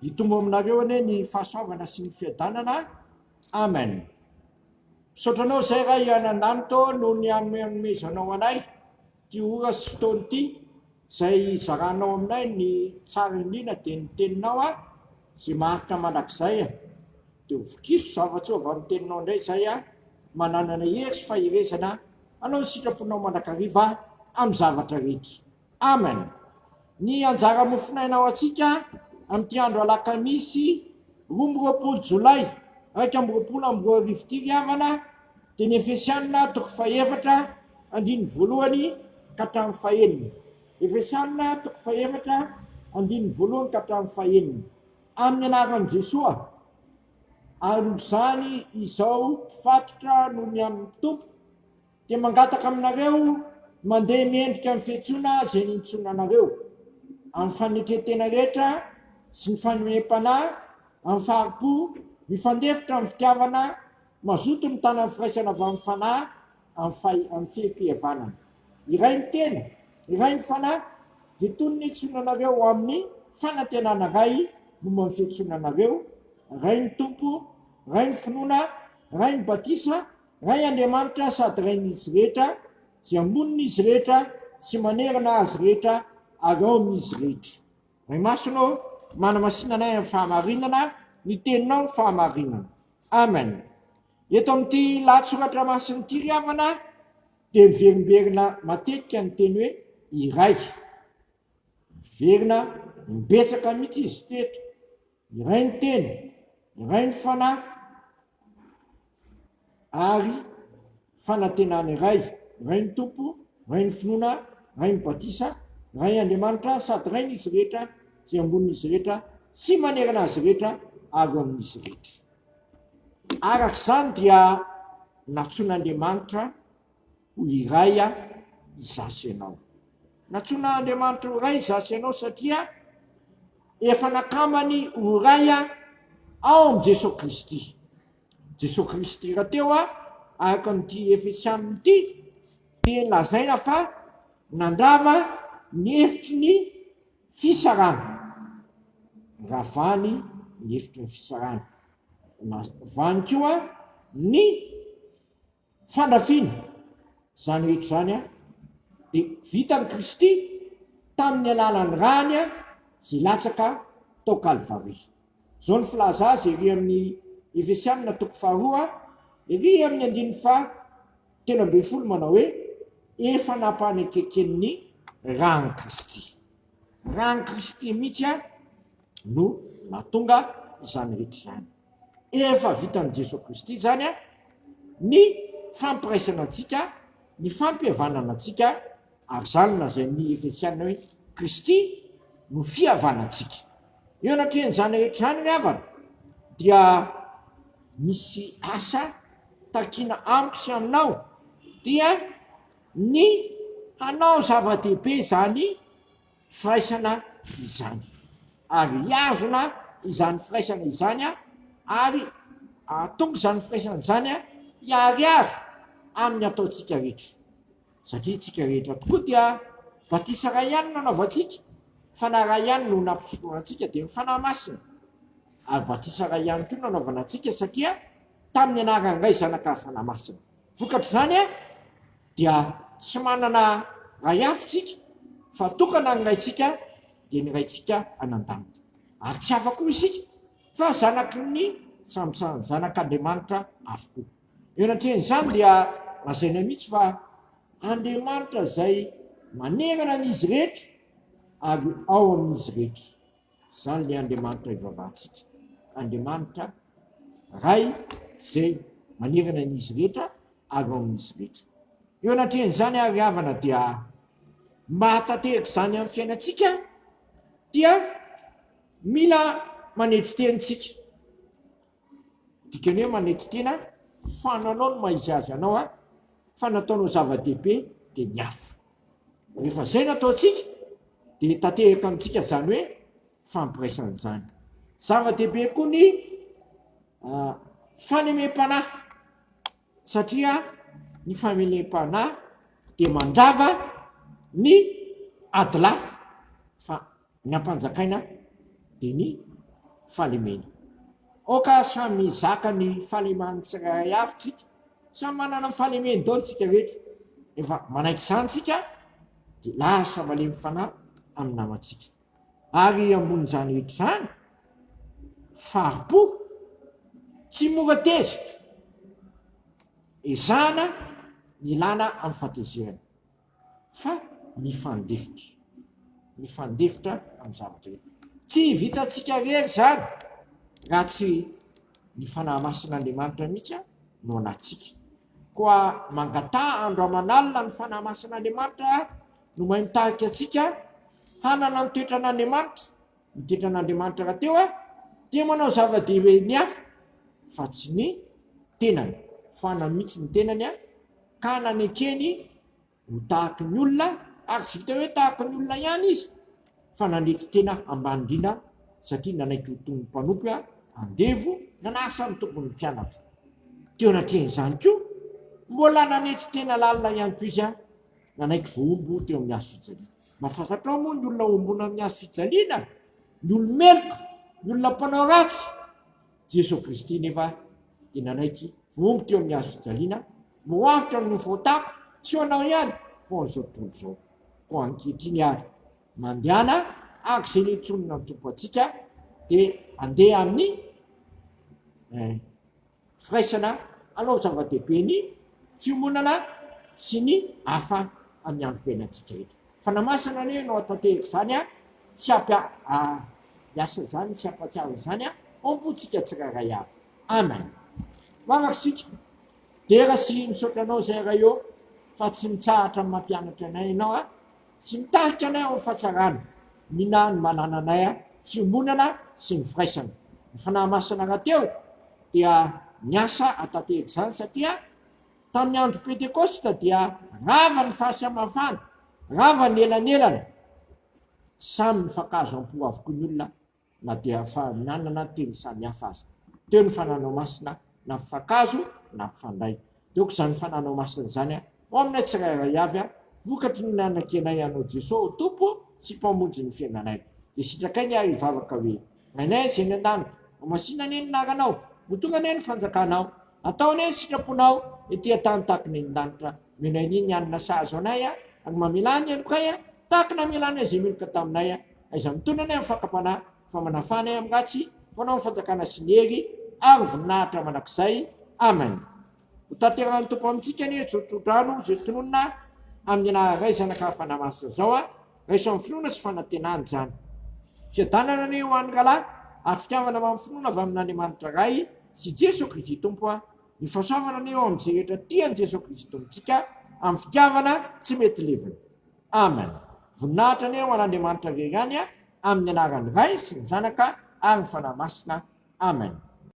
hitombo aminareo ane ny fahasoavana sy ny fiadanana. Amen. Sotranao zay raha ianandanito no ny anomezanao anay ty ora sy fotoany ty zay zaranao aminay ny tsara indrindra de ny teninao zay marika manak'izay de vokiso zava-tso avy amin'ny teninao indray zay mananana hery sy faherezana anao ny sitraponao mandrakariva amin'ny zavatra rehetra. Amen. Ny anjara mofinainao atsika amin'ity andro alakamisy 12 Jolay 2024 avana de ny Efesianina 4:1 ka hatramin'ny 4. Efesianina 4:1 ka hatramin'ny 4. Amin'ny anaran'i Jesoa ary izany izao fatotra no ny amin'ny tompo de mangataka aminareo mandeha miendrika amin'ny fiantsoana zay nintsoina anareo amin'ny fanetretena rehetra sy ny fanomem-panahy amin'ny faripo mifandefitra amin'ny fitiavana mazoto mitana amin'ny firaisana avy amin'ny fanahy amin'ny fihem-pihavanana. Iray ny tena, iray ny fanahy de toy ny nitsoina anareo amin'ny fanantenana ray momba ny fiantsoana anareo, ray ny tompo, ray ny finoana, ray ny batisa, ray Andriamanitra sady ray n'izy rehetra zay amboniny izy rehetra sy manerana azy rehetra ary ao amin'izy rehetra. Ray masonao manamasinanay amin'ny fahamarinana, ny teninao ny fahamarinana. Amen. Eto amin'ity lahatsoratra masiny ty riavana de miverimberina matetika ny teny hoe iray. Verina mibetsaka mihitsy izy teto. Iray ny teny, iray ny fanahy ary fanantenana iray, ray ny tompo, ray ny finoana, ray ny batisa, ray Andriamanitra sady ray n'izy rehetra zay ambonin'izy rehetra sy manerana azy rehetra ary amin'izy rehetra. Arak'izany dia natsoin'Andriamanitra ho iray izasy ianao. Natsoina Andriamanitra ho iray izasy ianao satria efa nakamany ho iray ao amin'ny Jesosy Kristy. Jesosy Kristy raha teo araka n'ity Efesianina ity de lazaina fa nandrava ny hefitry ny fisarana. Ravany ny hefitry ny fisarana. Vany koa ny fandrafina. Zany rehetra zany de vitan'i Kristy tamin'ny alalan'ny rany zay latsaka tao Kalvary. Zao ny filaza azy ery amin'ny Efesianina 2:2 ery amin'ny 9:13 manao hoe efa nampanekeken'ny rany Kristy. Rany Kristy mihitsy no natonga zany rehetra zany. Efa vitan'i Jesosy Kristy zany ny fampiraisana antsika, ny fampihavanana antsika, ary zany lazain'ny Efesianina hoe Kristy no fihavanantsika. Eo anatrehan'izany rehetra zany miavana dia misy asa takina amiko sy aminao dia ny hanao zava-dehibe zany firaisana izany ary hiazona izany firaisana izany ary atonga izany firaisana izany hiariary amin'ny ataontsika rehetra satria tsika rehetra tokoa dia batisa ray ihany no anaovantsika, fanahy ray ihany no nampisotroana antsika de ny fanahy masina, ary batisa ray ihany koa no anaovana antsika satria tamin'ny anaran'ray zanaka fanahy masina. Vokatra zany dia tsy manana ray hafitsika fa tokana ny raitsika de ny raitsika anan-danitra, ary tsy hafa koa isika fa zanaky ny zanak'Andriamanitra avokoa. Eo anatrehan'izany dia lazaina mihitsy fa Andriamanitra zay manerana an'izy rehetra ary ao amin'izy rehetra. Zany le Andriamanitra ivavahantsika. Andriamanitra ray zay manerana an'izy rehetra ary ao amin'izy rehetra. Eo anatrehan'izany ary havana dia mahatanteraka zany amin'ny fiainantsika dia mila manetry tenitsika. Dikany hoe manetry tena fananao no maizy azy anao fa nataonao zava-dehibe de ny hafa. Rehefa zay nataontsika de tanteraka amintsika zany hoe fampiraisana zany. Zava-dehibe koa ny fanomem-panahy satria ny fanomem-panahy de mandrava ny ady lahy fa ny ampanjakaina de ny fahalemena. Oka samy zaka ny fahalemany tsirairay avy tsika, samy manana fahalemeny daholo tsika rehetra. Efa manaiky izany tsika dia lasa malemy fanahy amin'ny namantsika. Ary ambonin'izany rehetra izany, faripo tsy mora tezitra, ezahana ny ilana amin'ny fahatezerana, fa mifandefitra amin'ny zavatra rehetra. Tsy vitantsika rery zany raha tsy ny fanahy masin'Andriamanitra mihitsy no anatsika. Koa mangatà andro aman'alina ny fanahy masin'Andriamanitra no mahay mitarika atsika hanana ny toetran'Andriamanitra. Ny toetran'Andriamanitra raha teo dia manao zava-dehibe ny hafa fa tsy ny tenany. Foana mihitsy ny tenany ka nanekeny ho tahaka ny olona, ary tsy vita hoe tahaka ny olona ihany izy, fa nandreky tena ambany indrindra, satria nanaiky ho toy ny mpanompy andevo nanasa ny tompony mpianatra. Teo anatrehan'izany koa mbola nanetry tena lalina ihany koa izy nanaiky voombo teo amin'ny hazo fijaliana. Mahafantatrao moa ny olona ombona amin'ny hazo fijaliana, ny olomeloko, ny olona mpanao ratsy. Jesosy Kristy nefa dia nanaiky voombo teo amin'ny hazo fijaliana, moavitra no voatako, tsy ho anao ihany fa an'izao tontolo izao. Koa ankehitriny ary mandehana araka izay nentsonina ny tompo antsika dia andeha amin'ny firaisana hanao zava-dehibe ny fiomonana sy ny hafa amin'ny androm-piainantsika rehetra. Fanamasina anie no atanteraka izany tsy hiasa zany, tsy hampatsiaro izany ompontsika tsirairay avy. Amen. Manaksika dia raha sy misaotra anao izay raha eo fa tsy mitsahatra amin'ny mampianatra anay ianao tsy mitarika anay amin'ny fahatsarana, mina ny manana anay fiomonana sy ny firaisana. Ny fanahy masina raha teo dia niasa atanteraka izany satria tamin'ny andro pentekosta dia rava ny fahasamihafana, rava ny elanelana, samy mifankazo am-po avokoa ny olona na dia fa nanana teny samy hafa azy. Teo ny fananao masina na mifankazo na mpifandray. Teoko izany fananao masina izany ao aminay tsirairay avy vokatry ny nanan-kenay anao Jesosy tompo sy mpamonjy ny fiainanay. Dia sitrakainy ary hivavaka hoe ainay izay ny an-danitra, masina anie ny naranao, ho tonga anie ny fanjakanao, atao anie ny sitraponao etỳ tany tahaka ny an-danitra. Menay ny hanina sahazo anay ary mamelany anokay tahaka namelany izay meloka taminay, aiza mitondra anay amin'ny fakapanahy fa manafana amin'ny ratsy, fanao ny fanjakana sy ny hery ary voninahitra manakizay. Amen. Ho tanterahany tompo amintsika anie tsotrotrano izay tononona amin'ny anaray zanaka fanahy masina zao raiso amin'ny finoana sy fanantenany zany. Fiadanana anie ho an'ny rahalahy ary fitiavana amin'ny finoana avy amin'Andriamanitra ray sy Jesosy Kristy tompo, ny fahasoavana anie ao amin'izay rehetra tiany Jesosy Kristy tompontsika amin'ny fitiavana tsy mety levina. Amen. Voninahitra anie ho an'Andriamanitra rery ihany amin'ny anaran'ny ray sy ny zanaka ary ny fanahy masina. Amen.